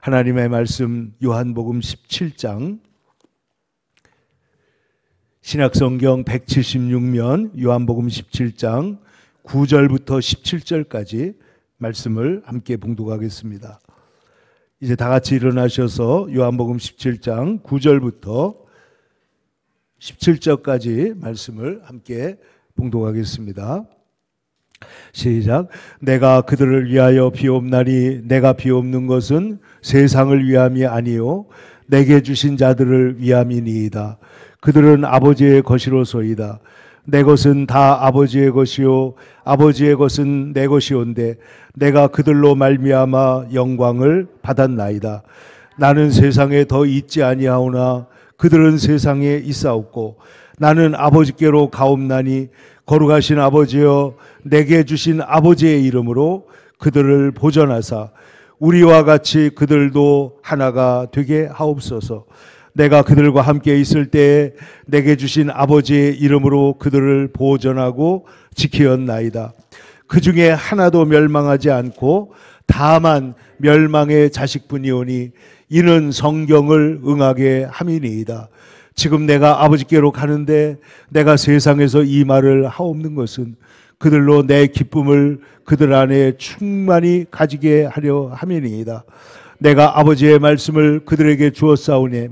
하나님의 말씀 요한복음 17장, 신약성경 176면 요한복음 17장 9절부터 17절까지 말씀을 함께 봉독하겠습니다. 이제 다 같이 일어나셔서 요한복음 17장 9절부터 17절까지 말씀을 함께 봉독하겠습니다. 시작. 내가 그들을 위하여 비옵나니 내가 비옵는 것은 세상을 위함이 아니요 내게 주신 자들을 위함이니이다. 그들은 아버지의 것이로소이다. 내 것은 다 아버지의 것이요 아버지의 것은 내 것이온데 내가 그들로 말미암아 영광을 받았나이다. 나는 세상에 더 있지 아니하오나 그들은 세상에 있사옵고 나는 아버지께로 가옵나니 거룩하신 아버지여 내게 주신 아버지의 이름으로 그들을 보전하사 우리와 같이 그들도 하나가 되게 하옵소서. 내가 그들과 함께 있을 때에 내게 주신 아버지의 이름으로 그들을 보전하고 지키었나이다. 그 중에 하나도 멸망하지 않고 다만 멸망의 자식뿐이오니 이는 성경을 응하게 함이니이다. 지금 내가 아버지께로 가는데 내가 세상에서 이 말을 하옵는 것은 그들로 내 기쁨을 그들 안에 충만히 가지게 하려 함이니이다. 내가 아버지의 말씀을 그들에게 주었사오니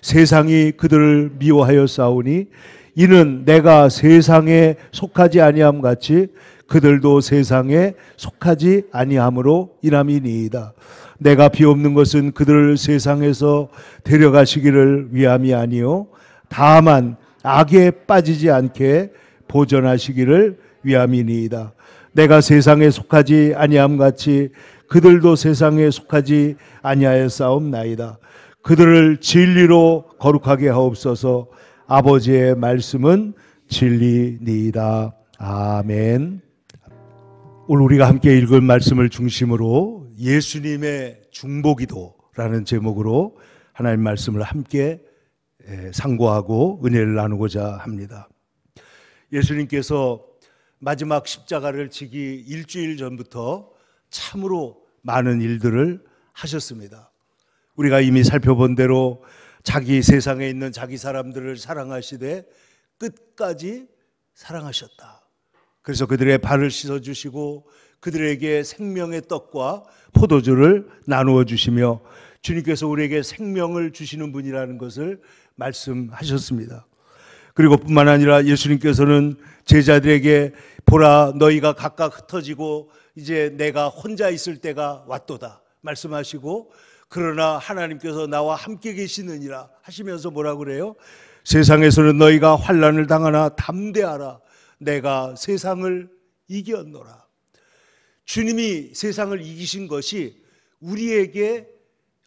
세상이 그들을 미워하였사오니 이는 내가 세상에 속하지 아니함 같이 그들도 세상에 속하지 아니함으로 인함이니이다. 내가 비옵는 것은 그들을 세상에서 데려가시기를 위함이 아니요 다만 악에 빠지지 않게 보전하시기를 위함이니이다. 내가 세상에 속하지 아니함 같이 그들도 세상에 속하지 아니하였사옵나이다. 그들을 진리로 거룩하게 하옵소서. 아버지의 말씀은 진리니이다. 아멘. 오늘 우리가 함께 읽은 말씀을 중심으로 예수님의 중보기도라는 제목으로 하나님 말씀을 함께 상고하고 은혜를 나누고자 합니다. 예수님께서 마지막 십자가를 지기 일주일 전부터 참으로 많은 일들을 하셨습니다. 우리가 이미 살펴본 대로 자기 세상에 있는 자기 사람들을 사랑하시되 끝까지 사랑하셨다. 그래서 그들의 발을 씻어주시고 그들에게 생명의 떡과 포도주를 나누어 주시며 주님께서 우리에게 생명을 주시는 분이라는 것을 말씀하셨습니다. 그리고 뿐만 아니라 예수님께서는 제자들에게 보라 너희가 각각 흩어지고 이제 내가 혼자 있을 때가 왔도다 말씀하시고 그러나 하나님께서 나와 함께 계시느니라 하시면서 뭐라고 그래요? 세상에서는 너희가 환난을 당하나 담대하라 내가 세상을 이겼노라. 주님이 세상을 이기신 것이 우리에게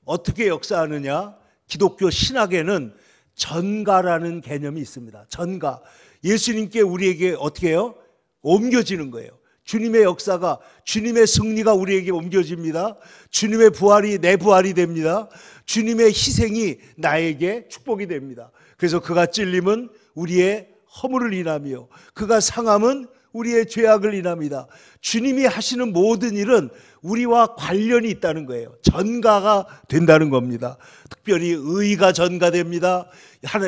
어떻게 역사하느냐? 기독교 신학에는 전가라는 개념이 있습니다. 전가. 예수님께 우리에게 어떻게 해요? 옮겨지는 거예요. 주님의 역사가, 주님의 승리가 우리에게 옮겨집니다. 주님의 부활이 내 부활이 됩니다. 주님의 희생이 나에게 축복이 됩니다. 그래서 그가 찔림은 우리의 허물을 인하며 그가 상함은 우리의 죄악을 인합니다. 주님이 하시는 모든 일은 우리와 관련이 있다는 거예요. 전가가 된다는 겁니다. 특별히 의가 전가됩니다.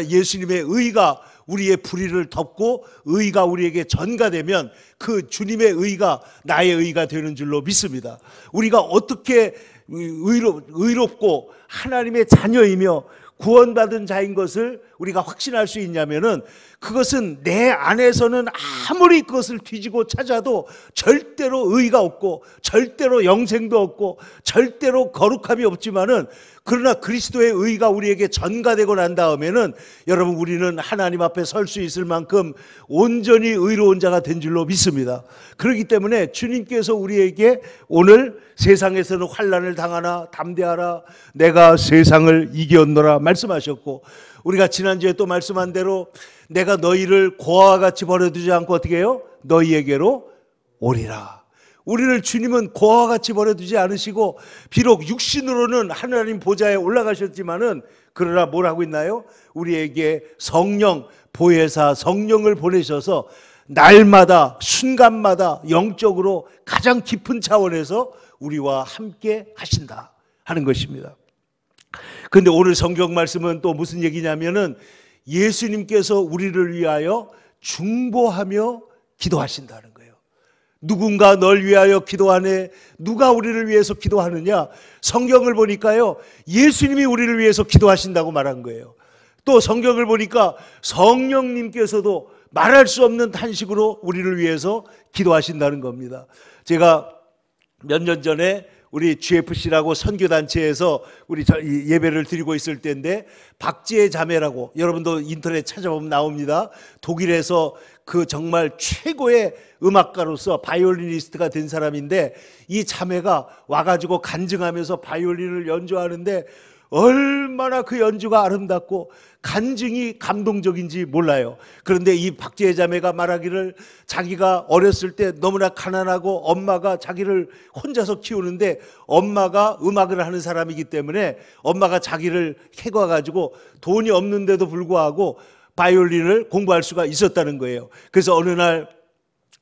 예수님의 의가 우리의 불의를 덮고 의가 우리에게 전가되면 그 주님의 의가 나의 의가 되는 줄로 믿습니다. 우리가 어떻게 의롭고 하나님의 자녀이며 구원받은 자인 것을 우리가 확신할 수 있냐면은 그것은 내 안에서는 아무리 그것을 뒤지고 찾아도 절대로 의가 없고 절대로 영생도 없고 절대로 거룩함이 없지만은 그러나 그리스도의 의가 우리에게 전가되고 난 다음에는 여러분 우리는 하나님 앞에 설 수 있을 만큼 온전히 의로운 자가 된 줄로 믿습니다. 그렇기 때문에 주님께서 우리에게 오늘 세상에서는 환난을 당하나 담대하라 내가 세상을 이겼노라 말씀하셨고 우리가 지난주에 또 말씀한 대로 내가 너희를 고아와 같이 버려두지 않고 어떻게 해요? 너희에게로 오리라. 우리를 주님은 고아와 같이 버려두지 않으시고 비록 육신으로는 하나님 보좌에 올라가셨지만은 그러나 뭘 하고 있나요? 우리에게 성령, 보혜사 성령을 보내셔서 날마다 순간마다 영적으로 가장 깊은 차원에서 우리와 함께 하신다. 하는 것입니다. 그런데 오늘 성경 말씀은 또 무슨 얘기냐면은 예수님께서 우리를 위하여 중보하며 기도하신다는 거예요. 누군가 널 위하여 기도하네. 누가 우리를 위해서 기도하느냐? 성경을 보니까요, 예수님이 우리를 위해서 기도하신다고 말한 거예요. 또 성경을 보니까 성령님께서도 말할 수 없는 탄식으로 우리를 위해서 기도하신다는 겁니다. 제가 몇 년 전에 우리 GFC라고 선교단체에서 우리 예배를 드리고 있을 때인데, 박지혜 자매라고, 여러분도 인터넷 찾아보면 나옵니다. 독일에서 그 정말 최고의 음악가로서 바이올리니스트가 된 사람인데, 이 자매가 와가지고 간증하면서 바이올린을 연주하는데 얼마나 그 연주가 아름답고 간증이 감동적인지 몰라요. 그런데 이 박지혜 자매가 말하기를, 자기가 어렸을 때 너무나 가난하고 엄마가 자기를 혼자서 키우는데, 엄마가 음악을 하는 사람이기 때문에 엄마가 자기를 캐과가지고 돈이 없는데도 불구하고 바이올린을 공부할 수가 있었다는 거예요. 그래서 어느 날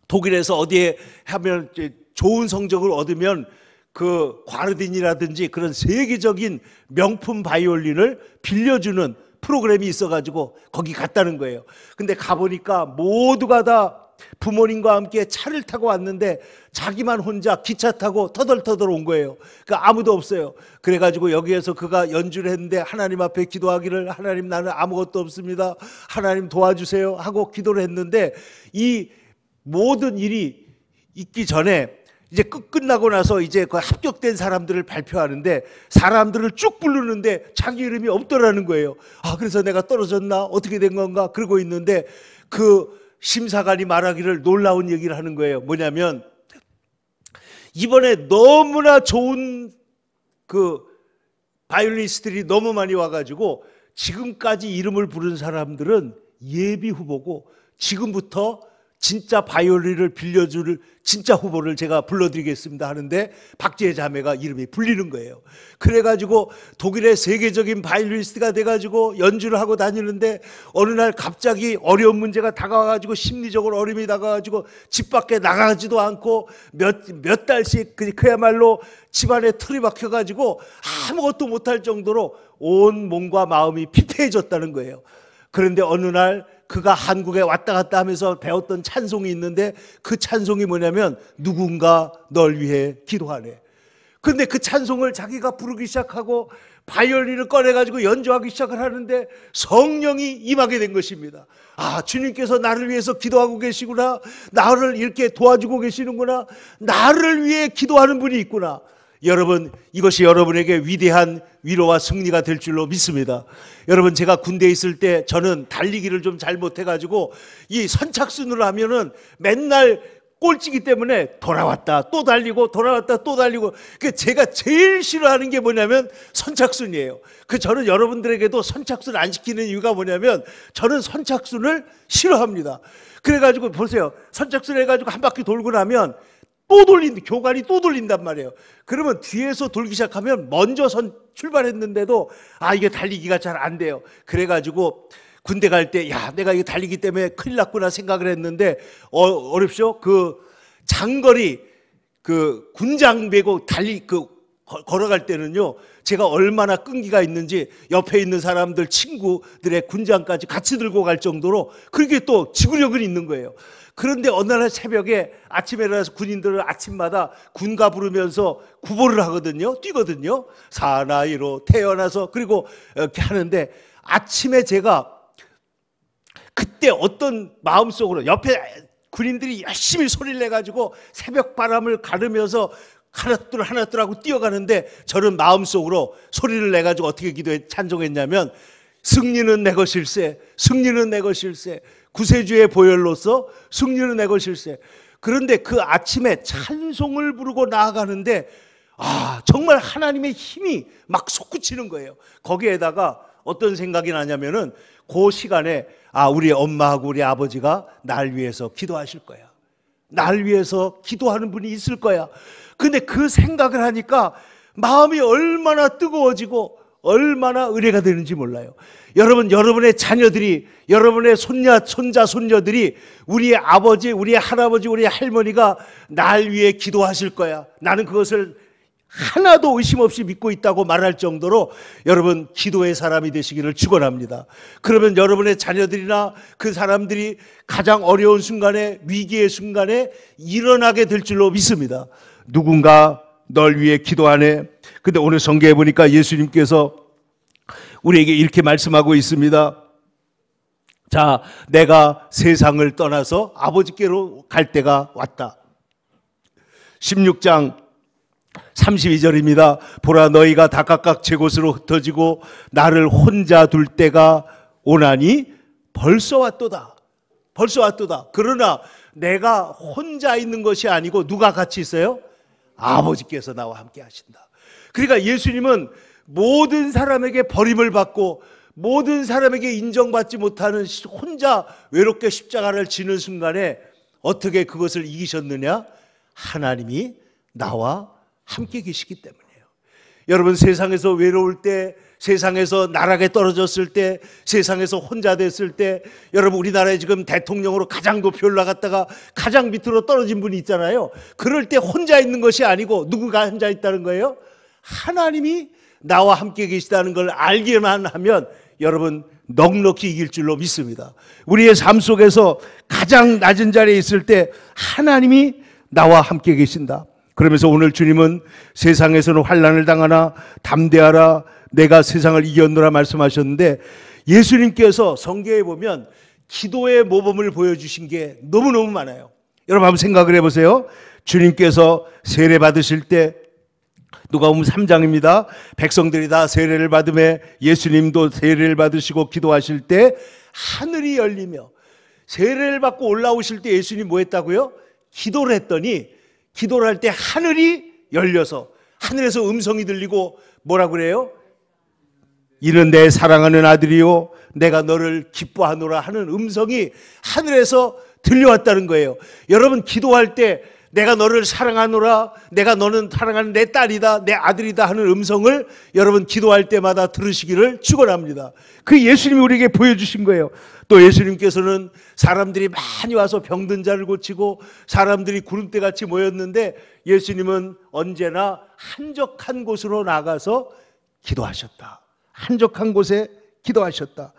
독일에서 어디에 하면 좋은 성적을 얻으면 그 과르딘이라든지 그런 세계적인 명품 바이올린을 빌려주는 프로그램이 있어가지고 거기 갔다는 거예요. 근데 가보니까 모두가 다 부모님과 함께 차를 타고 왔는데 자기만 혼자 기차 타고 터덜터덜 온 거예요. 그러니까 아무도 없어요. 그래가지고 여기에서 그가 연주를 했는데, 하나님 앞에 기도하기를, 하나님 나는 아무것도 없습니다, 하나님 도와주세요 하고 기도를 했는데, 이 모든 일이 있기 전에 이제 끝나고 나서 이제 그 합격된 사람들을 발표하는데, 사람들을 쭉 부르는데 자기 이름이 없더라는 거예요. 아, 그래서 내가 떨어졌나? 어떻게 된 건가? 그러고 있는데 그 심사관이 말하기를 놀라운 얘기를 하는 거예요. 뭐냐면, 이번에 너무나 좋은 그 바이올리니스트들이 너무 많이 와가지고 지금까지 이름을 부른 사람들은 예비 후보고, 지금부터 진짜 바이올린을 빌려줄 진짜 후보를 제가 불러드리겠습니다 하는데, 박지혜 자매가 이름이 불리는 거예요. 그래가지고 독일의 세계적인 바이올리니스트가 돼가지고 연주를 하고 다니는데, 어느 날 갑자기 어려운 문제가 다가와가지고, 심리적으로 어려움이 다가와가지고 집 밖에 나가지도 않고 몇 달씩 그야말로 집안에 틀이 박혀가지고 아무것도 못할 정도로 온 몸과 마음이 피폐해졌다는 거예요. 그런데 어느 날 그가 한국에 왔다 갔다 하면서 배웠던 찬송이 있는데, 그 찬송이 뭐냐면, 누군가 널 위해 기도하네. 그런데 그 찬송을 자기가 부르기 시작하고 바이올린을 꺼내가지고 연주하기 시작을 하는데 성령이 임하게 된 것입니다. 아, 주님께서 나를 위해서 기도하고 계시구나, 나를 이렇게 도와주고 계시는구나, 나를 위해 기도하는 분이 있구나. 여러분, 이것이 여러분에게 위대한 위로와 승리가 될 줄로 믿습니다. 여러분, 제가 군대에 있을 때 저는 달리기를 좀 잘못해가지고 이 선착순으로 하면은 맨날 꼴찌기 때문에 돌아왔다 또 달리고 돌아왔다 또 달리고, 제가 제일 싫어하는 게 뭐냐면 선착순이에요. 저는 여러분들에게도 선착순 안 시키는 이유가 뭐냐면, 저는 선착순을 싫어합니다. 그래가지고 보세요, 선착순 해가지고 한 바퀴 돌고 나면 교관이 또 돌린단 말이에요. 그러면 뒤에서 돌기 시작하면 먼저 출발했는데도 이게 달리기가 잘 안 돼요. 그래가지고 군대 갈 때, 내가 이거 달리기 때문에 큰일 났구나 생각을 했는데, 어렵죠? 그 장거리 군장 메고 걸어갈 때는요, 제가 얼마나 끈기가 있는지 옆에 있는 사람들, 친구들의 군장까지 같이 들고 갈 정도로 그렇게 또 지구력은 있는 거예요. 그런데 어느 날 새벽에 아침에 일어나서 군인들은 아침마다 군가 부르면서 구보를 하거든요. 뛰거든요. 사나이로 태어나서, 그리고 이렇게 하는데, 아침에 제가 그때 어떤 마음속으로, 옆에 군인들이 열심히 소리를 내가지고 새벽 바람을 가르면서 하나둘 하고 뛰어가는데, 저는 마음속으로 소리를 내가지고 어떻게 찬송했냐면, 승리는 내 것일세, 승리는 내 것일세, 구세주의 보혈로서 승리는 내 것일세. 그런데 그 아침에 찬송을 부르고 나아가는데, 정말 하나님의 힘이 막 솟구치는 거예요. 거기에다가 어떤 생각이 나냐면은, 그 시간에 우리 엄마하고 우리 아버지가 날 위해서 기도하실 거야, 날 위해서 기도하는 분이 있을 거야. 근데 그 생각을 하니까 마음이 얼마나 뜨거워지고 얼마나 의뢰가 되는지 몰라요. 여러분, 여러분의 자녀들이, 여러분의 손자, 손녀들이 우리의 아버지, 우리의 할아버지, 우리의 할머니가 날 위해 기도하실 거야, 나는 그것을 하나도 의심 없이 믿고 있다고 말할 정도로 여러분 기도의 사람이 되시기를 축원합니다. 그러면 여러분의 자녀들이나 그 사람들이 가장 어려운 순간에, 위기의 순간에 일어나게 될 줄로 믿습니다. 누군가 널 위해 기도하네. 근데 오늘 성경에 보니까 예수님께서 우리에게 이렇게 말씀하고 있습니다. 자, 내가 세상을 떠나서 아버지께로 갈 때가 왔다. 16장 32절입니다. 보라, 너희가 다 각각 제 곳으로 흩어지고 나를 혼자 둘 때가 오나니 벌써 왔도다. 벌써 왔도다. 그러나 내가 혼자 있는 것이 아니고 누가 같이 있어요? 아버지께서 나와 함께 하신다. 그러니까 예수님은 모든 사람에게 버림을 받고 모든 사람에게 인정받지 못하는 혼자 외롭게 십자가를 지는 순간에 어떻게 그것을 이기셨느냐? 하나님이 나와 함께 계시기 때문이에요. 여러분, 세상에서 외로울 때, 세상에서 나락에 떨어졌을 때, 세상에서 혼자 됐을 때, 여러분 우리나라에 지금 대통령으로 가장 높이 올라갔다가 가장 밑으로 떨어진 분이 있잖아요. 그럴 때 혼자 있는 것이 아니고 누구가 혼자 있다는 거예요? 하나님이 나와 함께 계시다는 걸 알기만 하면 여러분 넉넉히 이길 줄로 믿습니다. 우리의 삶 속에서 가장 낮은 자리에 있을 때 하나님이 나와 함께 계신다. 그러면서 오늘 주님은 세상에서는 환난을 당하나 담대하라, 내가 세상을 이겼노라 말씀하셨는데, 예수님께서 성경에 보면 기도의 모범을 보여주신 게 너무너무 많아요. 여러분 한번 생각을 해보세요. 주님께서 세례 받으실 때, 누가복음 3장입니다. 백성들이 다 세례를 받으며 예수님도 세례를 받으시고 기도하실 때 하늘이 열리며, 세례를 받고 올라오실 때 예수님 뭐 했다고요? 기도를 했더니 기도를 할 때 하늘이 열려서 하늘에서 음성이 들리고 뭐라고 그래요? 이는 내 사랑하는 아들이요 내가 너를 기뻐하노라 하는 음성이 하늘에서 들려왔다는 거예요. 여러분 기도할 때 내가 너를 사랑하노라, 내가 너는 사랑하는 내 딸이다, 내 아들이다 하는 음성을 여러분 기도할 때마다 들으시기를 축원합니다. 그 예수님이 우리에게 보여주신 거예요. 또 예수님께서는 사람들이 많이 와서 병든 자를 고치고 사람들이 구름대같이 모였는데 예수님은 언제나 한적한 곳으로 나가서 기도하셨다. 한적한 곳에 기도하셨다.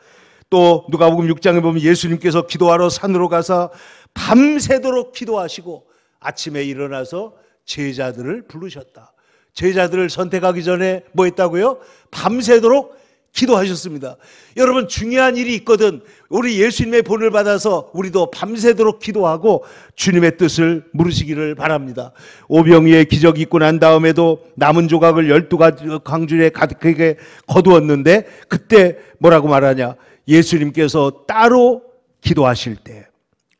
또 누가복음 6장에 보면 예수님께서 기도하러 산으로 가서 밤새도록 기도하시고 아침에 일어나서 제자들을 부르셨다. 제자들을 선택하기 전에 뭐 했다고요? 밤새도록 기도하셨습니다. 여러분 중요한 일이 있거든 우리 예수님의 본을 받아서 우리도 밤새도록 기도하고 주님의 뜻을 물으시기를 바랍니다. 오병이의 기적이 있고 난 다음에도 남은 조각을 12가지 광주에 가득하게 거두었는데 그때 뭐라고 말하냐? 예수님께서 따로 기도하실 때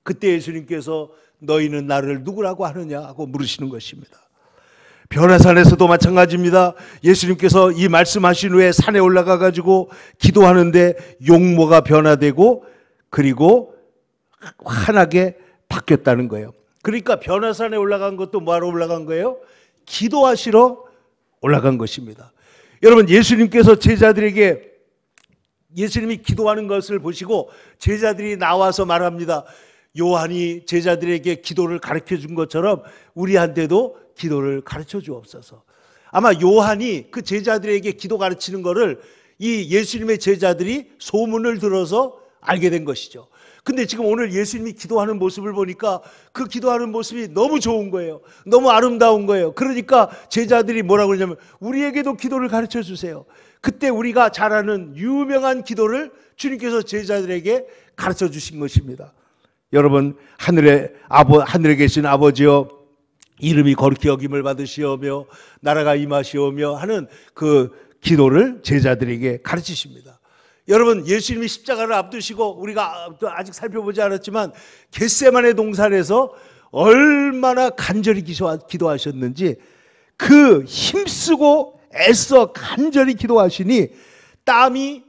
그때 예수님께서 너희는 나를 누구라고 하느냐 하고 물으시는 것입니다. 변화산에서도 마찬가지입니다. 예수님께서 이 말씀하신 후에 산에 올라가 가지고 기도하는데 용모가 변화되고 그리고 환하게 바뀌었다는 거예요. 그러니까 변화산에 올라간 것도 뭐하러 올라간 거예요? 기도하시러 올라간 것입니다. 여러분 예수님께서 제자들에게 예수님이 기도하는 것을 보시고 제자들이 나와서 말합니다. 요한이 제자들에게 기도를 가르쳐 준 것처럼 우리한테도 기도를 가르쳐 주옵소서. 아마 요한이 그 제자들에게 기도 가르치는 것을 이 예수님의 제자들이 소문을 들어서 알게 된 것이죠. 근데 지금 오늘 예수님이 기도하는 모습을 보니까 그 기도하는 모습이 너무 좋은 거예요. 너무 아름다운 거예요. 그러니까 제자들이 뭐라고 그러냐면 우리에게도 기도를 가르쳐 주세요. 그때 우리가 잘 아는 유명한 기도를 주님께서 제자들에게 가르쳐 주신 것입니다. 여러분 하늘에 계신 아버지여 이름이 거룩히 여김을 받으시오며 나라가 임하시오며 하는 그 기도를 제자들에게 가르치십니다. 여러분 예수님이 십자가를 앞두시고 우리가 아직 살펴보지 않았지만 겟세마네 동산에서 얼마나 간절히 기도하셨는지 그 힘쓰고 애써 간절히 기도하시니 땀이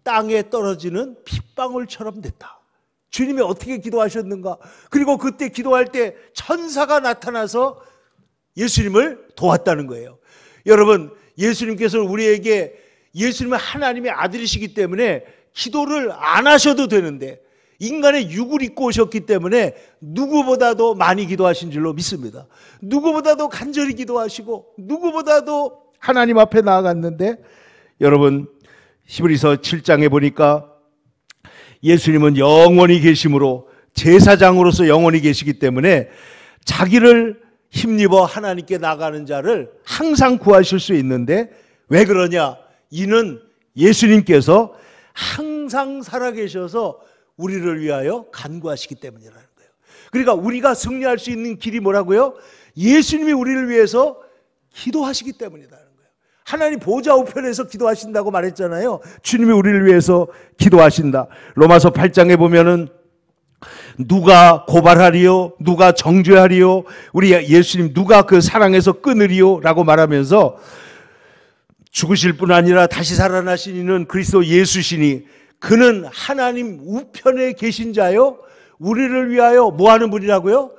땅에 떨어지는 핏방울처럼 됐다. 주님이 어떻게 기도하셨는가? 그리고 그때 기도할 때 천사가 나타나서 예수님을 도왔다는 거예요. 여러분 예수님께서 우리에게 예수님은 하나님의 아들이시기 때문에 기도를 안 하셔도 되는데 인간의 육을 입고 오셨기 때문에 누구보다도 많이 기도하신 줄로 믿습니다. 누구보다도 간절히 기도하시고 누구보다도 하나님 앞에 나아갔는데, 여러분 히브리서 7장에 보니까 예수님은 영원히 계심으로 제사장으로서 영원히 계시기 때문에 자기를 힘입어 하나님께 나가는 자를 항상 구하실 수 있는데, 왜 그러냐? 이는 예수님께서 항상 살아계셔서 우리를 위하여 간구하시기 때문이라는 거예요. 그러니까 우리가 승리할 수 있는 길이 뭐라고요? 예수님이 우리를 위해서 기도하시기 때문이라는 거예요. 하나님 보좌 우편에서 기도하신다고 말했잖아요. 주님이 우리를 위해서 기도하신다. 로마서 8장에 보면은 누가 고발하리요? 누가 정죄하리요? 우리 예수님 누가 그 사랑에서 끊으리요? 라고 말하면서 죽으실 뿐 아니라 다시 살아나신 이는 그리스도 예수시니 그는 하나님 우편에 계신 자요 우리를 위하여 뭐하는 분이라고요?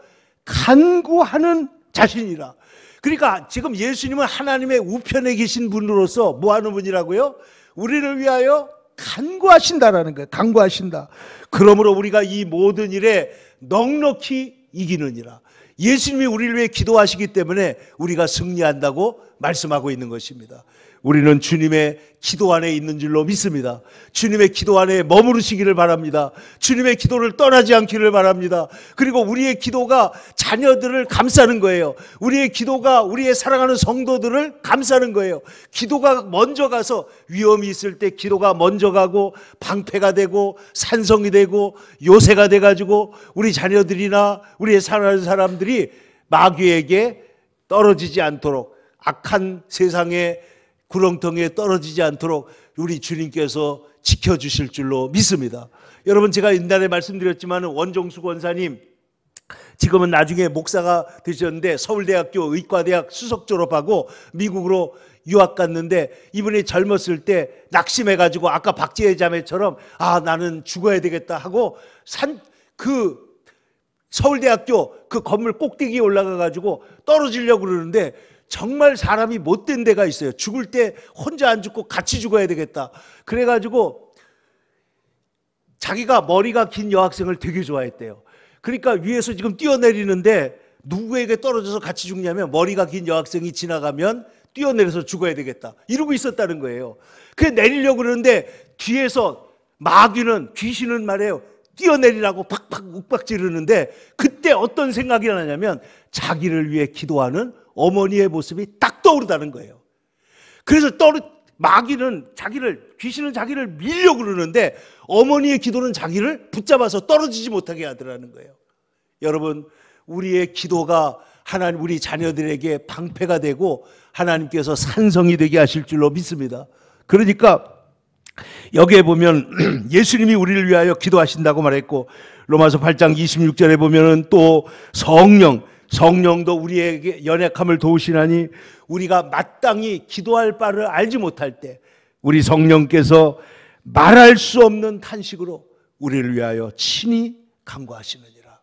간구하는 자신이라. 그러니까 지금 예수님은 하나님의 우편에 계신 분으로서 뭐하는 분이라고요? 우리를 위하여 간구하신다라는 거예요. 간구하신다. 그러므로 우리가 이 모든 일에 넉넉히 이기느니라. 예수님이 우리를 위해 기도하시기 때문에 우리가 승리한다고 말씀하고 있는 것입니다. 우리는 주님의 기도 안에 있는 줄로 믿습니다. 주님의 기도 안에 머무르시기를 바랍니다. 주님의 기도를 떠나지 않기를 바랍니다. 그리고 우리의 기도가 자녀들을 감싸는 거예요. 우리의 기도가 우리의 사랑하는 성도들을 감싸는 거예요. 기도가 먼저 가서 위험이 있을 때 기도가 먼저 가고 방패가 되고 산성이 되고 요새가 돼가지고 우리 자녀들이나 우리의 사랑하는 사람들이 마귀에게 떨어지지 않도록, 악한 세상에 구렁텅이에 떨어지지 않도록 우리 주님께서 지켜주실 줄로 믿습니다. 여러분, 제가 옛날에 말씀드렸지만 원종수 권사님 지금은 나중에 목사가 되셨는데 서울대학교 의과대학 수석 졸업하고 미국으로 유학 갔는데, 이분이 젊었을 때 낙심해가지고 아까 박지혜 자매처럼 나는 죽어야 되겠다 하고 서울대학교 그 건물 꼭대기에 올라가가지고 떨어지려고 그러는데, 정말 사람이 못된 데가 있어요. 죽을 때 혼자 안 죽고 같이 죽어야 되겠다. 그래가지고 자기가 머리가 긴 여학생을 되게 좋아했대요. 그러니까 위에서 지금 뛰어내리는데 누구에게 떨어져서 같이 죽냐면 머리가 긴 여학생이 지나가면 뛰어내려서 죽어야 되겠다, 이러고 있었다는 거예요. 그래 내리려고 그러는데 뒤에서 마귀는, 귀신은 말이에요, 뛰어내리라고 팍팍 욱박지르는데, 그때 어떤 생각이 나냐면 자기를 위해 기도하는 어머니의 모습이 딱 떠오르다는 거예요. 그래서 귀신은 자기를 밀려고 그러는데 어머니의 기도는 자기를 붙잡아서 떨어지지 못하게 하더라는 거예요. 여러분, 우리의 기도가 우리 자녀들에게 방패가 되고 하나님께서 산성이 되게 하실 줄로 믿습니다. 그러니까 여기에 보면 예수님이 우리를 위하여 기도하신다고 말했고, 로마서 8장 26절에 보면은 또 성령도 우리에게 연약함을 도우시나니 우리가 마땅히 기도할 바를 알지 못할 때 우리 성령께서 말할 수 없는 탄식으로 우리를 위하여 친히 간구하시느니라.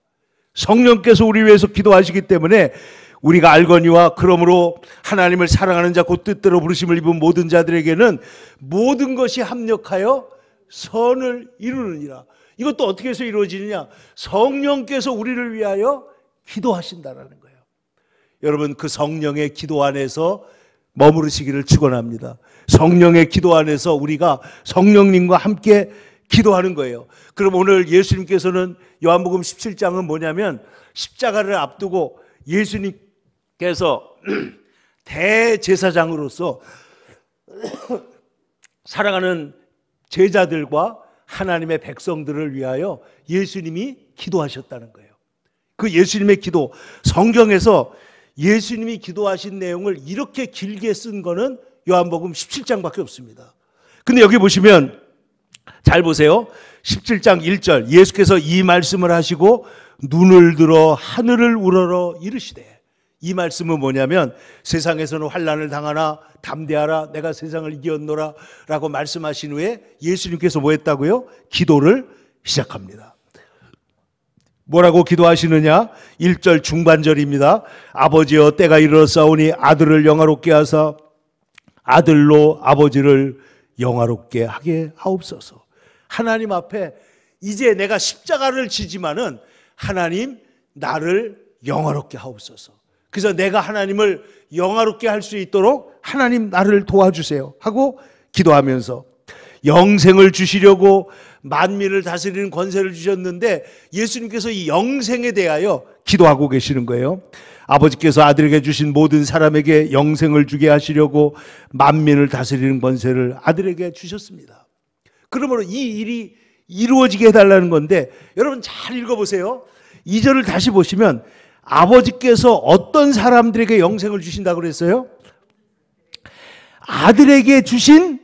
성령께서 우리 위해서 기도하시기 때문에 우리가 알거니와 그러므로 하나님을 사랑하는 자 곧 뜻대로 부르심을 입은 모든 자들에게는 모든 것이 합력하여 선을 이루느니라. 이것도 어떻게 해서 이루어지느냐? 성령께서 우리를 위하여 기도하신다라는 거예요. 여러분, 그 성령의 기도 안에서 머무르시기를 축원합니다. 성령의 기도 안에서 우리가 성령님과 함께 기도하는 거예요. 그럼 오늘 예수님께서는 요한복음 17장은 뭐냐면 십자가를 앞두고 예수님께서 대제사장으로서 사랑하는 제자들과 하나님의 백성들을 위하여 예수님이 기도하셨다는 거예요. 그 예수님의 기도, 성경에서 예수님이 기도하신 내용을 이렇게 길게 쓴 거는 요한복음 17장밖에 없습니다. 근데 여기 보시면 잘 보세요. 17장 1절, 예수께서 이 말씀을 하시고 눈을 들어 하늘을 우러러 이르시되, 이 말씀은 뭐냐면 세상에서는 환난을 당하나 담대하라, 내가 세상을 이겼노라 라고 말씀하신 후에 예수님께서 뭐 했다고요? 기도를 시작합니다. 뭐라고 기도하시느냐? 1절 중반절입니다. 아버지여, 때가 이르렀사오니 아들을 영화롭게 하사 아들로 아버지를 영화롭게 하게 하옵소서. 하나님 앞에 이제 내가 십자가를 지지만은 하나님 나를 영화롭게 하옵소서. 그래서 내가 하나님을 영화롭게 할 수 있도록 하나님 나를 도와주세요 하고 기도하면서 영생을 주시려고 만민을 다스리는 권세를 주셨는데 예수님께서 이 영생에 대하여 기도하고 계시는 거예요. 아버지께서 아들에게 주신 모든 사람에게 영생을 주게 하시려고 만민을 다스리는 권세를 아들에게 주셨습니다. 그러므로 이 일이 이루어지게 해달라는 건데 여러분 잘 읽어보세요. 2절을 다시 보시면 아버지께서 어떤 사람들에게 영생을 주신다고 그랬어요? 아들에게 주신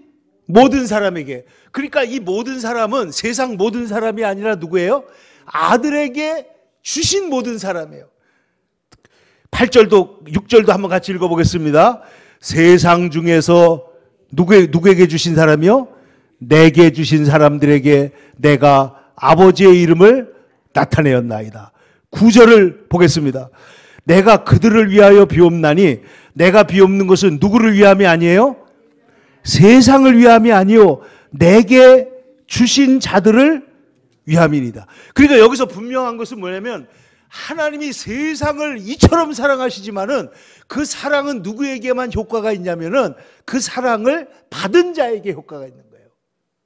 모든 사람에게. 그러니까 이 모든 사람은 세상 모든 사람이 아니라 누구예요? 아들에게 주신 모든 사람이에요. 8절도 6절도 한번 같이 읽어보겠습니다. 세상 중에서 누구에게 주신 사람이요? 내게 주신 사람들에게 내가 아버지의 이름을 나타내었나이다. 9절을 보겠습니다. 내가 그들을 위하여 비옵나니 내가 비옵는 것은 누구를 위함이 아니에요? 세상을 위함이 아니요 내게 주신 자들을 위함이니이다. 그러니까 여기서 분명한 것은 뭐냐면 하나님이 세상을 이처럼 사랑하시지만은 그 사랑은 누구에게만 효과가 있냐면은 그 사랑을 받은 자에게 효과가 있는 거예요.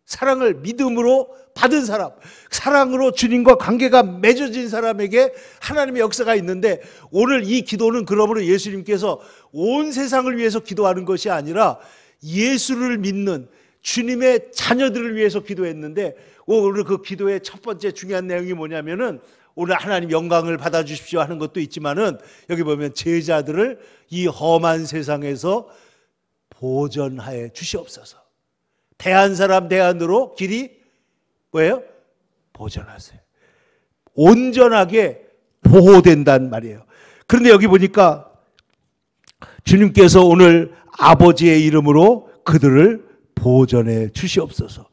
사랑을 믿음으로 받은 사람, 사랑으로 주님과 관계가 맺어진 사람에게 하나님의 역사가 있는데 오늘 이 기도는 그러므로 예수님께서 온 세상을 위해서 기도하는 것이 아니라 예수를 믿는 주님의 자녀들을 위해서 기도했는데 오늘 그 기도의 첫 번째 중요한 내용이 뭐냐면은 오늘 하나님 영광을 받아주십시오 하는 것도 있지만은 여기 보면 제자들을 이 험한 세상에서 보전하여 주시옵소서. 대한 사람 대안으로 길이 뭐예요? 보전하세요. 온전하게 보호된단 말이에요. 그런데 여기 보니까 주님께서 오늘 아버지의 이름으로 그들을 보전해 주시옵소서.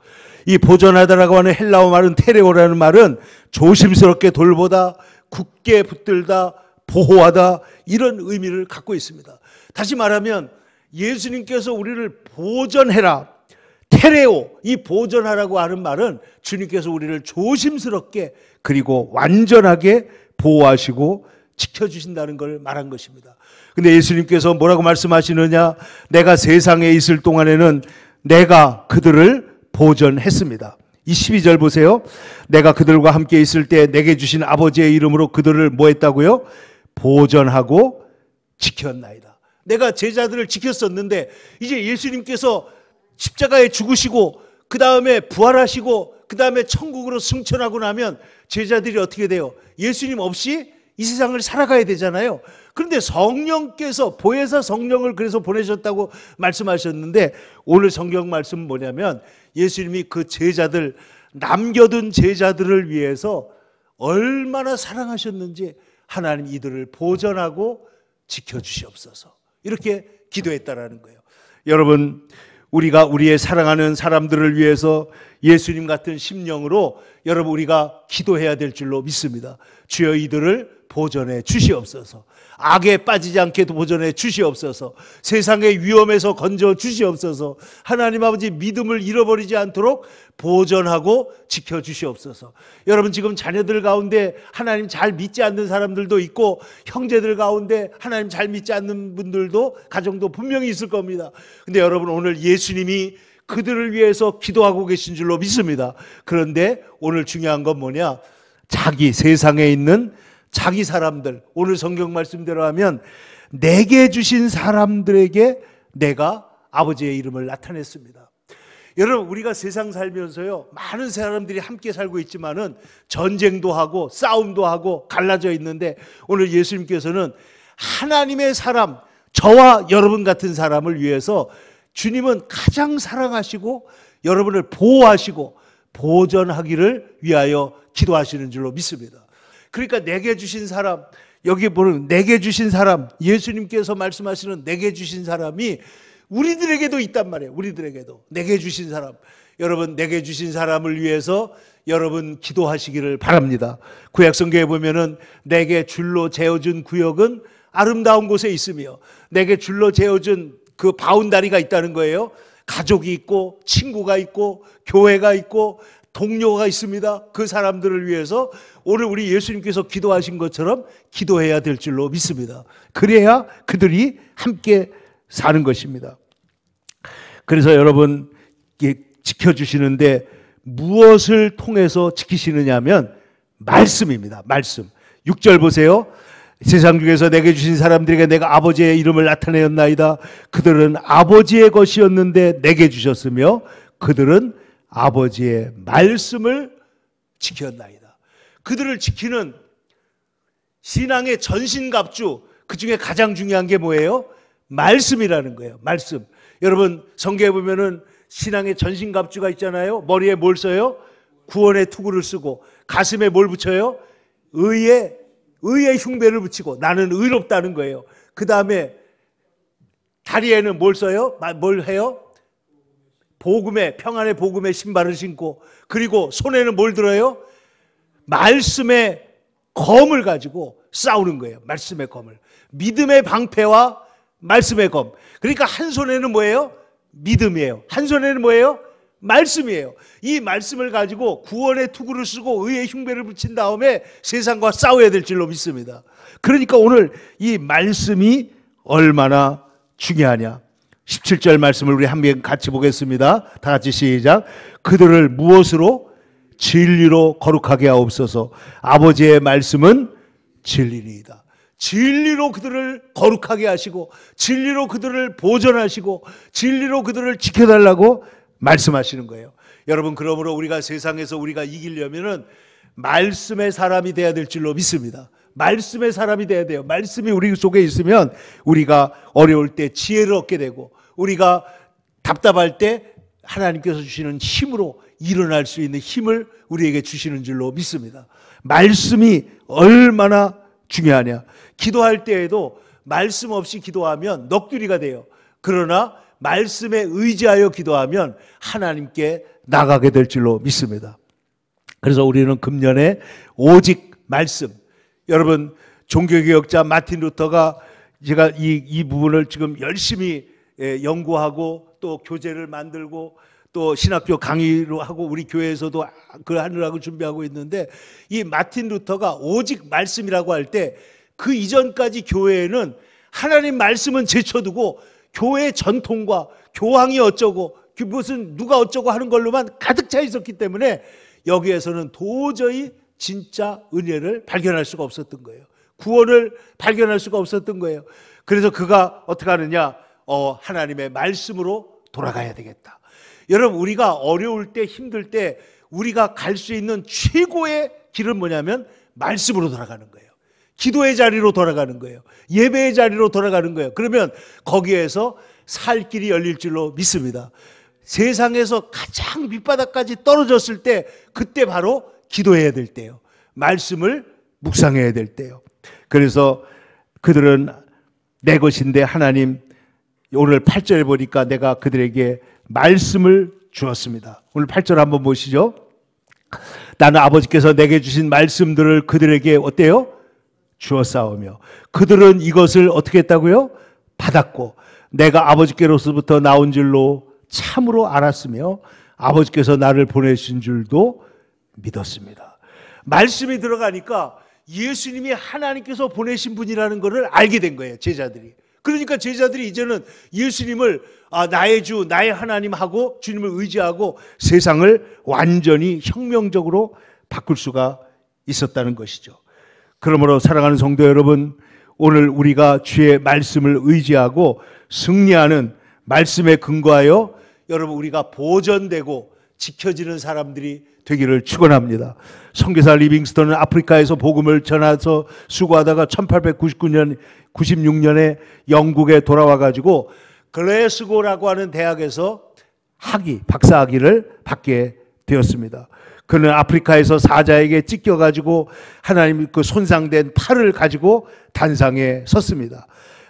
이 보전하다라고 하는 헬라어 말은 테레오라는 말은 조심스럽게 돌보다, 굳게 붙들다, 보호하다 이런 의미를 갖고 있습니다. 다시 말하면 예수님께서 우리를 보전해라, 테레오, 이 보전하라고 하는 말은 주님께서 우리를 조심스럽게 그리고 완전하게 보호하시고 지켜주신다는 걸 말한 것입니다. 근데 예수님께서 뭐라고 말씀하시느냐? 내가 세상에 있을 동안에는 내가 그들을 보전했습니다. 이 12절 보세요. 내가 그들과 함께 있을 때 내게 주신 아버지의 이름으로 그들을 뭐 했다고요? 보전하고 지켰나이다. 내가 제자들을 지켰었는데 이제 예수님께서 십자가에 죽으시고 그 다음에 부활하시고 그 다음에 천국으로 승천하고 나면 제자들이 어떻게 돼요? 예수님 없이 이 세상을 살아가야 되잖아요. 그런데 성령께서 보혜사 성령을 그래서 보내셨다고 말씀하셨는데 오늘 성경 말씀은 뭐냐면 예수님이 그 제자들, 남겨둔 제자들을 위해서 얼마나 사랑하셨는지 하나님 이들을 보전하고 지켜주시옵소서 이렇게 기도했다라는 거예요. 여러분, 우리가 우리의 사랑하는 사람들을 위해서 예수님 같은 심령으로 여러분 우리가 기도해야 될 줄로 믿습니다. 주여 이들을 보전해 주시옵소서. 악에 빠지지 않게 보전해 주시옵소서. 세상의 위험에서 건져 주시옵소서. 하나님 아버지 믿음을 잃어버리지 않도록 보전하고 지켜 주시옵소서. 여러분 지금 자녀들 가운데 하나님 잘 믿지 않는 사람들도 있고 형제들 가운데 하나님 잘 믿지 않는 분들도 가정도 분명히 있을 겁니다. 근데 여러분 오늘 예수님이 그들을 위해서 기도하고 계신 줄로 믿습니다. 그런데 오늘 중요한 건 뭐냐? 자기 세상에 있는 자기 사람들, 오늘 성경 말씀대로 하면 내게 주신 사람들에게 내가 아버지의 이름을 나타냈습니다. 여러분 우리가 세상 살면서요 많은 사람들이 함께 살고 있지만은 전쟁도 하고 싸움도 하고 갈라져 있는데 오늘 예수님께서는 하나님의 사람, 저와 여러분 같은 사람을 위해서 주님은 가장 사랑하시고 여러분을 보호하시고 보전하기를 위하여 기도하시는 줄로 믿습니다. 그러니까 내게 주신 사람, 여기 보는 내게 주신 사람, 예수님께서 말씀하시는 내게 주신 사람이 우리들에게도 있단 말이에요. 우리들에게도 내게 주신 사람, 여러분 내게 주신 사람을 위해서 여러분 기도하시기를 바랍니다. 구약성경에 보면은 내게 줄로 재어준 구역은 아름다운 곳에 있으며 내게 줄로 재어준 그 바운다리가 있다는 거예요. 가족이 있고 친구가 있고 교회가 있고 동료가 있습니다. 그 사람들을 위해서 오늘 우리 예수님께서 기도하신 것처럼 기도해야 될 줄로 믿습니다. 그래야 그들이 함께 사는 것입니다. 그래서 여러분 지켜주시는데 무엇을 통해서 지키시느냐 하면 말씀입니다. 말씀. 6절 보세요. 세상 중에서 내게 주신 사람들에게 내가 아버지의 이름을 나타내었나이다. 그들은 아버지의 것이었는데 내게 주셨으며 그들은 아버지의 말씀을 지켰나이다. 그들을 지키는 신앙의 전신갑주, 그 중에 가장 중요한 게 뭐예요? 말씀이라는 거예요. 말씀. 여러분 성경에 보면은 신앙의 전신갑주가 있잖아요. 머리에 뭘 써요? 구원의 투구를 쓰고, 가슴에 뭘 붙여요? 의의 흉배를 붙이고, 나는 의롭다는 거예요. 그 다음에 다리에는 뭘 써요? 뭘 해요? 평안의 복음의 신발을 신고, 그리고 손에는 뭘 들어요? 말씀의 검을 가지고 싸우는 거예요. 말씀의 검을. 믿음의 방패와 말씀의 검. 그러니까 한 손에는 뭐예요? 믿음이에요. 한 손에는 뭐예요? 말씀이에요. 이 말씀을 가지고 구원의 투구를 쓰고 의의 흉배를 붙인 다음에 세상과 싸워야 될 줄로 믿습니다. 그러니까 오늘 이 말씀이 얼마나 중요하냐. 17절 말씀을 우리 한번 같이 보겠습니다. 다 같이 시작. 그들을 무엇으로? 진리로 거룩하게 하옵소서. 아버지의 말씀은 진리니이다. 진리로 그들을 거룩하게 하시고, 진리로 그들을 보존하시고, 진리로 그들을 지켜달라고 말씀하시는 거예요. 여러분, 그러므로 우리가 세상에서 우리가 이기려면은 말씀의 사람이 돼야 될 줄로 믿습니다. 말씀의 사람이 돼야 돼요. 말씀이 우리 속에 있으면 우리가 어려울 때 지혜를 얻게 되고, 우리가 답답할 때 하나님께서 주시는 힘으로 일어날 수 있는 힘을 우리에게 주시는 줄로 믿습니다. 말씀이 얼마나 중요하냐. 기도할 때에도 말씀 없이 기도하면 넋두리가 돼요. 그러나 말씀에 의지하여 기도하면 하나님께 나가게 될 줄로 믿습니다. 그래서 우리는 금년에 오직 말씀. 여러분, 종교개혁자 마틴 루터가, 제가 이 부분을 지금 열심히 연구하고 또 교재를 만들고 또 신학교 강의로 하고 우리 교회에서도 그 하느라고 준비하고 있는데, 이 마틴 루터가 오직 말씀이라고 할 때 그 이전까지 교회에는 하나님 말씀은 제쳐두고 교회 전통과 교황이 어쩌고 무슨 누가 어쩌고 하는 걸로만 가득 차 있었기 때문에 여기에서는 도저히 진짜 은혜를 발견할 수가 없었던 거예요. 구원을 발견할 수가 없었던 거예요. 그래서 그가 어떻게 하느냐? 하나님의 말씀으로 돌아가야 되겠다. 여러분, 우리가 어려울 때, 힘들 때 우리가 갈 수 있는 최고의 길은 뭐냐면 말씀으로 돌아가는 거예요. 기도의 자리로 돌아가는 거예요. 예배의 자리로 돌아가는 거예요. 그러면 거기에서 살 길이 열릴 줄로 믿습니다. 세상에서 가장 밑바닥까지 떨어졌을 때, 그때 바로 기도해야 될 때요. 말씀을 묵상해야 될 때요. 그래서 그들은 내 것인데 하나님, 오늘 8절에 보니까 내가 그들에게 말씀을 주었습니다. 오늘 8절 한번 보시죠. 나는 아버지께서 내게 주신 말씀들을 그들에게 어때요? 주었사오며 그들은 이것을 어떻게 했다고요? 받았고 내가 아버지께로서부터 나온 줄로 참으로 알았으며 아버지께서 나를 보내신 줄도 믿었습니다. 말씀이 들어가니까 예수님이 하나님께서 보내신 분이라는 것을 알게 된 거예요, 제자들이. 그러니까 제자들이 이제는 예수님을 나의 주, 나의 하나님 하고 주님을 의지하고 세상을 완전히 혁명적으로 바꿀 수가 있었다는 것이죠. 그러므로 사랑하는 성도 여러분, 오늘 우리가 주의 말씀을 의지하고 승리하는 말씀에 근거하여 여러분 우리가 보존되고 지켜지는 사람들이 되기를 축원합니다. 선교사 리빙스턴은 아프리카에서 복음을 전해서 수고하다가 1896년에 영국에 돌아와 가지고 글래스고라고 하는 대학에서 박사학위를 받게 되었습니다. 그는 아프리카에서 사자에게 찢겨 가지고 하나님 그 손상된 팔을 가지고 단상에 섰습니다.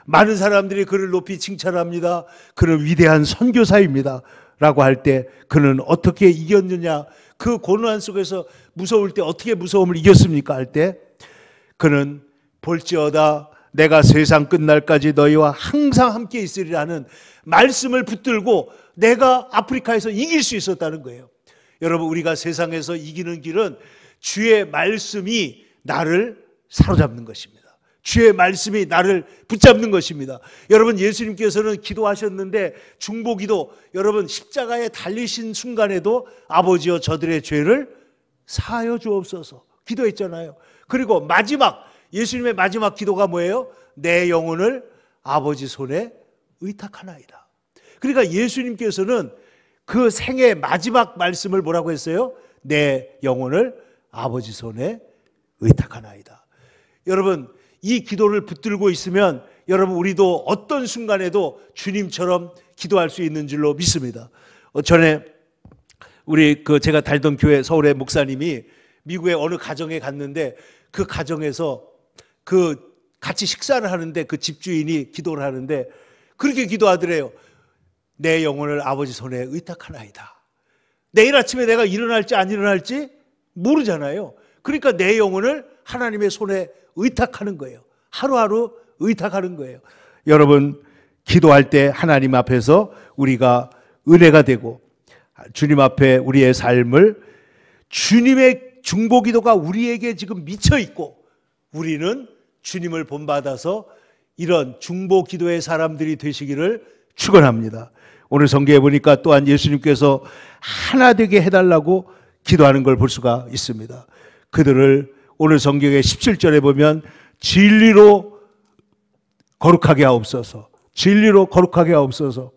많은 사람들이 그를 높이 칭찬합니다. 그는 위대한 선교사입니다 라고 할 때 그는 어떻게 이겼느냐, 그 고난 속에서 무서울 때 어떻게 무서움을 이겼습니까 할 때 그는 볼지어다 내가 세상 끝날까지 너희와 항상 함께 있으리라는 말씀을 붙들고 내가 아프리카에서 이길 수 있었다는 거예요. 여러분, 우리가 세상에서 이기는 길은 주의 말씀이 나를 사로잡는 것입니다. 주의 말씀이 나를 붙잡는 것입니다. 여러분, 예수님께서는 기도하셨는데 중보기도, 여러분 십자가에 달리신 순간에도 아버지여 저들의 죄를 사하여 주옵소서 기도했잖아요. 그리고 예수님의 마지막 기도가 뭐예요? 내 영혼을 아버지 손에 의탁하나이다. 그러니까 예수님께서는 그 생의 마지막 말씀을 뭐라고 했어요? 내 영혼을 아버지 손에 의탁하나이다. 여러분, 이 기도를 붙들고 있으면 여러분, 우리도 어떤 순간에도 주님처럼 기도할 수 있는 줄로 믿습니다. 전에 제가 다니던 교회 서울의 목사님이 미국의 어느 가정에 갔는데, 그 가정에서 같이 식사를 하는데 그 집주인이 기도를 하는데 그렇게 기도하더래요. 내 영혼을 아버지 손에 의탁하나이다. 내일 아침에 내가 일어날지 안 일어날지 모르잖아요. 그러니까 내 영혼을 하나님의 손에 의탁하는 거예요. 하루하루 의탁하는 거예요. 여러분, 기도할 때 하나님 앞에서 우리가 은혜가 되고 주님 앞에 우리의 삶을, 주님의 중보기도가 우리에게 지금 미쳐 있고 우리는 주님을 본받아서 이런 중보기도의 사람들이 되시기를 축원합니다. 오늘 성경에 보니까 또한 예수님께서 하나 되게 해달라고 기도하는 걸 볼 수가 있습니다. 그들을 오늘 성경의 17절에 보면 진리로 거룩하게 하옵소서, 진리로 거룩하게 하옵소서.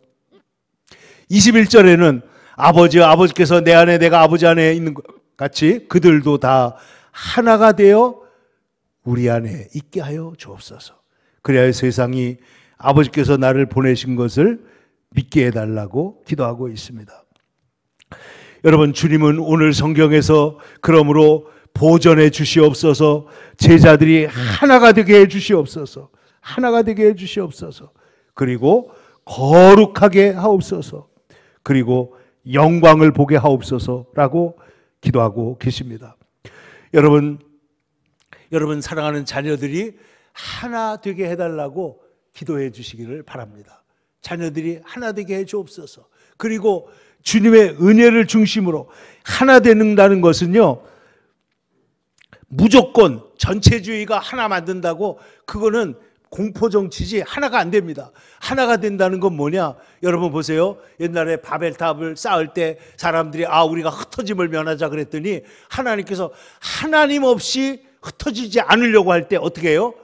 21절에는 아버지께서 내 안에 내가 아버지 안에 있는 것 같이 그들도 다 하나가 되어 우리 안에 있게 하여 주옵소서. 그래야 세상이 아버지께서 나를 보내신 것을 믿게 해달라고 기도하고 있습니다. 여러분, 주님은 오늘 성경에서 그러므로 보전해 주시옵소서, 제자들이 하나가 되게 해 주시옵소서, 하나가 되게 해 주시옵소서, 그리고 거룩하게 하옵소서, 그리고 영광을 보게 하옵소서라고 기도하고 계십니다. 여러분 사랑하는 자녀들이 하나 되게 해달라고 기도해 주시기를 바랍니다. 자녀들이 하나 되게 해 주옵소서. 그리고 주님의 은혜를 중심으로 하나 되는다는 것은요, 무조건 전체주의가 하나 만든다고, 그거는 공포정치지 하나가 안 됩니다. 하나가 된다는 건 뭐냐? 여러분 보세요. 옛날에 바벨탑을 쌓을 때 사람들이 우리가 흩어짐을 면하자 그랬더니 하나님께서 하나님 없이 흩어지지 않으려고 할 때 어떻게 해요?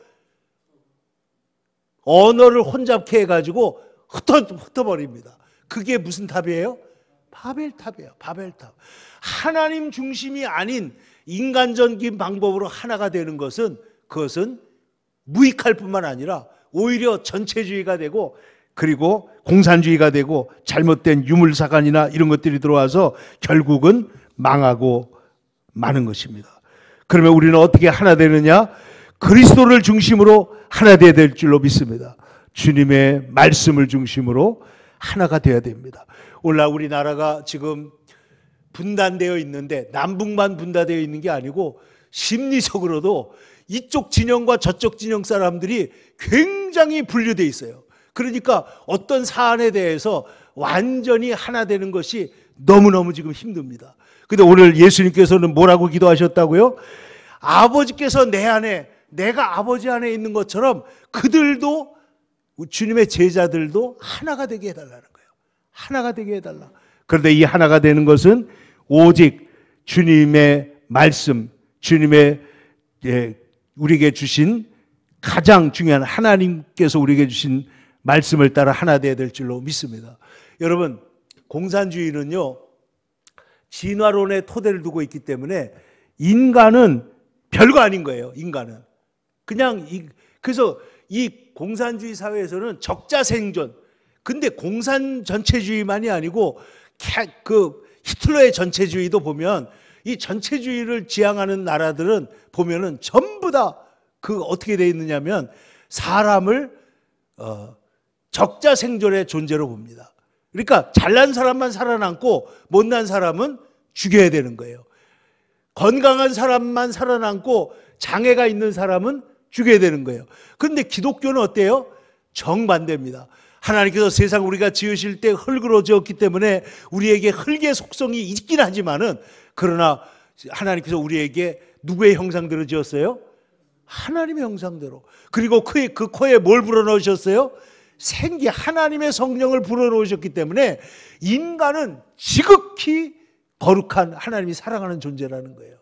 언어를 혼잡케 해가지고 흩어버립니다. 그게 무슨 탑이에요? 바벨탑이에요. 바벨탑. 하나님 중심이 아닌 인간적인 방법으로 하나가 되는 것은, 그것은 무익할 뿐만 아니라 오히려 전체주의가 되고, 그리고 공산주의가 되고, 잘못된 유물사관이나 이런 것들이 들어와서 결국은 망하고 마는 것입니다. 그러면 우리는 어떻게 하나 되느냐? 그리스도를 중심으로 하나 되어야 될 줄로 믿습니다. 주님의 말씀을 중심으로 하나가 되어야 됩니다. 오늘날 우리나라가 지금 분단되어 있는데, 남북만 분단되어 있는 게 아니고 심리적으로도 이쪽 진영과 저쪽 진영 사람들이 굉장히 분류되어 있어요. 그러니까 어떤 사안에 대해서 완전히 하나 되는 것이 너무너무 지금 힘듭니다. 근데 오늘 예수님께서는 뭐라고 기도하셨다고요? 아버지께서 내 안에, 내가 아버지 안에 있는 것처럼 그들도, 주님의 제자들도 하나가 되게 해달라는 거예요. 하나가 되게 해달라. 그런데 이 하나가 되는 것은 오직 주님의 말씀, 주님의 우리에게 주신 가장 중요한, 하나님께서 우리에게 주신 말씀을 따라 하나 되어야 될 줄로 믿습니다. 여러분, 공산주의는요, 진화론의 토대를 두고 있기 때문에 인간은 별거 아닌 거예요. 인간은 그냥 그래서 이 공산주의 사회에서는 적자 생존. 근데 공산 전체주의만이 아니고 히틀러의 전체주의도 보면, 이 전체주의를 지향하는 나라들은 보면은 전부 다 어떻게 되어 있느냐면 사람을 적자 생존의 존재로 봅니다. 그러니까 잘난 사람만 살아남고 못난 사람은 죽여야 되는 거예요. 건강한 사람만 살아남고 장애가 있는 사람은 죽여야 되는 거예요. 그런데 기독교는 어때요? 정반대입니다. 하나님께서 세상 우리가 지으실 때 흙으로 지었기 때문에 우리에게 흙의 속성이 있긴 하지만은, 그러나 하나님께서 우리에게 누구의 형상대로 지었어요? 하나님의 형상대로. 그리고 그 코에 뭘 불어넣으셨어요? 생기, 하나님의 성령을 불어넣으셨기 때문에 인간은 지극히 거룩한, 하나님이 사랑하는 존재라는 거예요.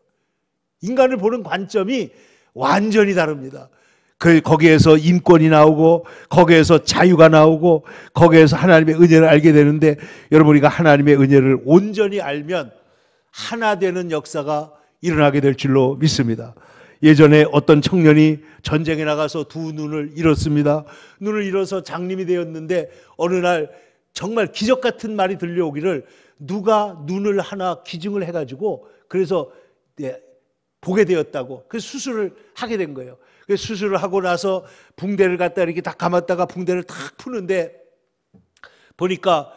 인간을 보는 관점이 완전히 다릅니다. 거기에서 인권이 나오고, 거기에서 자유가 나오고, 거기에서 하나님의 은혜를 알게 되는데, 여러분, 우리가 하나님의 은혜를 온전히 알면 하나 되는 역사가 일어나게 될 줄로 믿습니다. 예전에 어떤 청년이 전쟁에 나가서 두 눈을 잃었습니다. 눈을 잃어서 장님이 되었는데, 어느 날 정말 기적 같은 말이 들려오기를, 누가 눈을 하나 기증을 해가지고 그래서 보게 되었다고. 그래서 수술을 하게 된 거예요. 그래서 수술을 하고 나서 붕대를 갖다 이렇게 딱 감았다가 붕대를 탁 푸는데, 보니까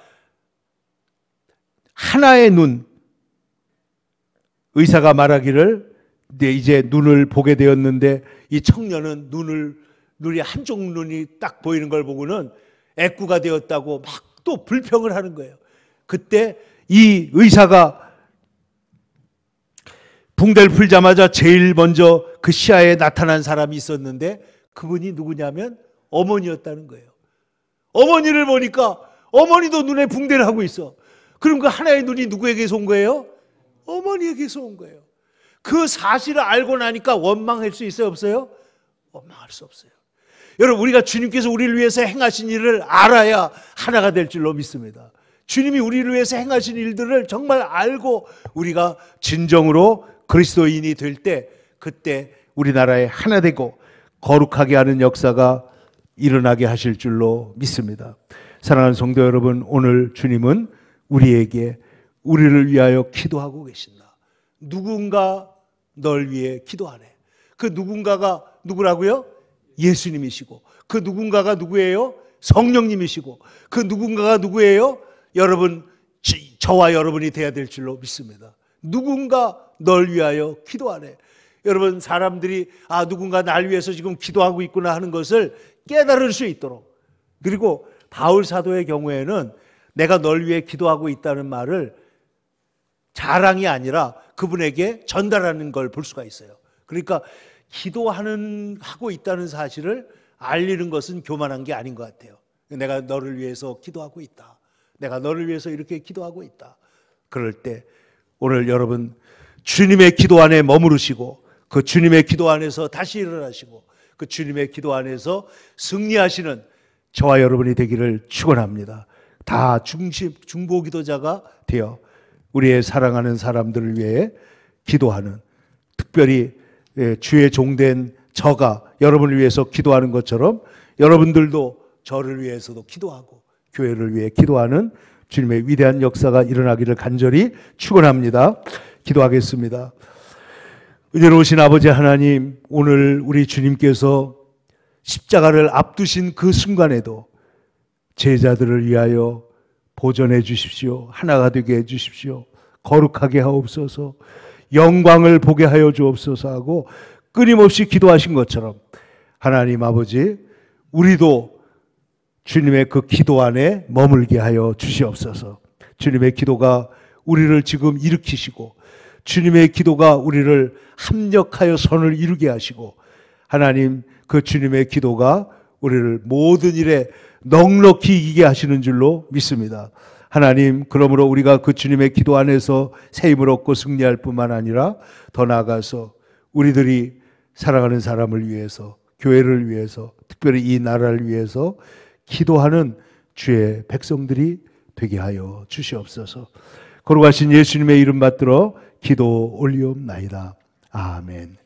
하나의 눈, 의사가 말하기를 이제 눈을 보게 되었는데, 이 청년은 눈이 한쪽 눈이 딱 보이는 걸 보고는 애꾸가 되었다고 막 또 불평을 하는 거예요. 그때 이 의사가 붕대를 풀자마자 제일 먼저 그 시야에 나타난 사람이 있었는데, 그분이 누구냐면 어머니였다는 거예요. 어머니를 보니까 어머니도 눈에 붕대를 하고 있어. 그럼 그 하나의 눈이 누구에게서 온 거예요? 어머니에게서 온 거예요. 그 사실을 알고 나니까 원망할 수 있어요, 없어요? 원망할 수 없어요. 여러분, 우리가 주님께서 우리를 위해서 행하신 일을 알아야 하나가 될 줄로 믿습니다. 주님이 우리를 위해서 행하신 일들을 정말 알고 우리가 진정으로 그리스도인이 될 때, 그때 우리나라에 하나 되고 거룩하게 하는 역사가 일어나게 하실 줄로 믿습니다. 사랑하는 성도 여러분, 오늘 주님은 우리에게 우리를 위하여 기도하고 계신다. 누군가 널 위해 기도하네. 그 누군가가 누구라고요? 예수님이시고, 그 누군가가 누구예요? 성령님이시고, 그 누군가가 누구예요? 여러분, 저와 여러분이 돼야 될 줄로 믿습니다. 누군가 널 위하여 기도하네. 여러분, 사람들이 누군가 날 위해서 지금 기도하고 있구나 하는 것을 깨달을 수 있도록, 그리고 바울 사도의 경우에는 내가 널 위해 기도하고 있다는 말을 자랑이 아니라 그분에게 전달하는 걸 볼 수가 있어요. 그러니까 하고 있다는 사실을 알리는 것은 교만한 게 아닌 것 같아요. 내가 너를 위해서 기도하고 있다. 내가 너를 위해서 이렇게 기도하고 있다. 그럴 때 오늘 여러분, 주님의 기도 안에 머무르시고, 그 주님의 기도 안에서 다시 일어나시고, 그 주님의 기도 안에서 승리하시는 저와 여러분이 되기를 축원합니다. 다 중보 기도자가 되어 우리의 사랑하는 사람들을 위해 기도하는, 특별히 주의 종된 저가 여러분을 위해서 기도하는 것처럼 여러분들도 저를 위해서도 기도하고 교회를 위해 기도하는 주님의 위대한 역사가 일어나기를 간절히 축원합니다. 기도하겠습니다. 은혜로우신 아버지 하나님, 오늘 우리 주님께서 십자가를 앞두신 그 순간에도 제자들을 위하여 보존해 주십시오. 하나가 되게 해 주십시오. 거룩하게 하옵소서. 영광을 보게 하여 주옵소서 하고 끊임없이 기도하신 것처럼, 하나님 아버지, 우리도 주님의 그 기도 안에 머물게 하여 주시옵소서. 주님의 기도가 우리를 지금 일으키시고, 주님의 기도가 우리를 합력하여 선을 이루게 하시고, 하나님, 그 주님의 기도가 우리를 모든 일에 넉넉히 이기게 하시는 줄로 믿습니다. 하나님, 그러므로 우리가 그 주님의 기도 안에서 새 힘을 얻고 승리할 뿐만 아니라 더 나아가서 우리들이 사랑하는 사람을 위해서, 교회를 위해서, 특별히 이 나라를 위해서 기도하는 주의 백성들이 되게 하여 주시옵소서. 거룩하신 예수님의 이름 받들어 기도 올리옵나이다. 아멘.